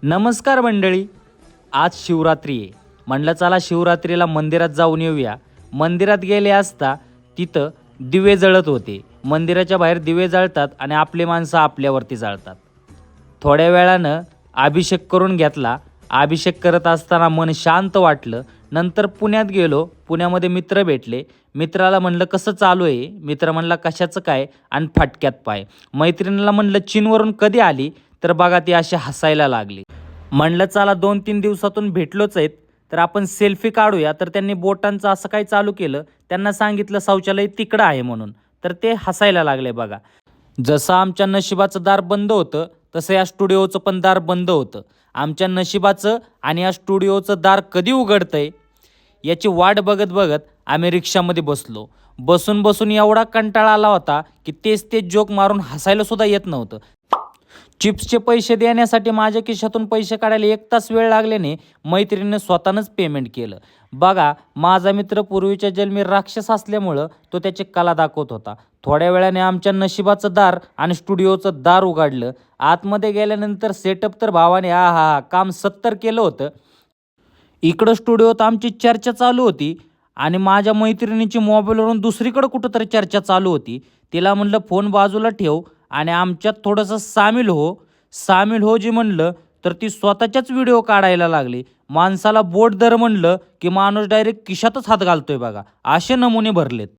नमस्कार मंडळी, आज शिवरात्री आहे. म्हणलं चला शिवरात्रीला मंदिरात जाऊन येऊया. मंदिरात गेले असता तिथं दिवे जळत होते. मंदिराच्या बाहेर दिवे जळतात आणि आपली माणसं आपल्यावरती जळतात. थोड्या वेळानं अभिषेक करून घेतला. अभिषेक करत असताना मन शांत वाटलं. नंतर पुण्यात गेलो. पुण्यामध्ये मित्र भेटले. मित्राला म्हणलं कसं चालू आहे. मित्र म्हणला कशाचं काय आणि फटक्यात पाय. मैत्रिणीला म्हणलं चीनवरून कधी आली, तर बघा ती अशी हसायला लागली. म्हणलं चला 2-3 दिवसातून भेटलोच आहेत, तर आपण सेल्फी काढूया. तर त्यांनी बोटांचं असं काय चालू केलं. त्यांना सांगितलं शौचालय तिकडं आहे म्हणून, तर ते हसायला लागले. बघा जसं आमच्या नशिबाचं दार बंद होतं, तसं या स्टुडिओचं पण दार बंद होतं. आमच्या नशिबाचं आणि या स्टुडिओचं दार कधी उघडतंय याची वाट बघत बघत आम्ही रिक्षामध्ये बसलो. बसून बसून एवढा कंटाळा आला होता की तेच जोक मारून हसायला सुद्धा येत नव्हतं. चिप्सचे पैसे देण्यासाठी माझ्या खिशातून पैसे काढायला 1 तास वेळ लागल्याने मैत्रिणीने स्वतःनंच पेमेंट केलं. बघा माझा मित्र पूर्वीच्या जन्मी राक्षस असल्यामुळं तो त्याची कला दाखवत होता. थोड्या वेळाने आमच्या नशिबाचं दार आणि स्टुडिओचं दार उघडलं. आतमध्ये गेल्यानंतर सेटअप तर भावाने काम 70 केलं होतं. इकडं स्टुडिओत आमची चर्चा चालू होती आणि माझ्या मैत्रिणीची मोबाईलवरून दुसरीकडं कुठंतरी चर्चा चालू होती. तिला म्हणलं फोन बाजूला ठेव आणि आमच्यात थोडंसं सामील हो जी म्हणलं, तर ती स्वतःच्याच व्हिडिओ काढायला लागली. माणसाला बोट धर म्हणलं की माणूस डायरेक्ट खिशातच हात घालतोय. बघा असे नमुने भरलेत.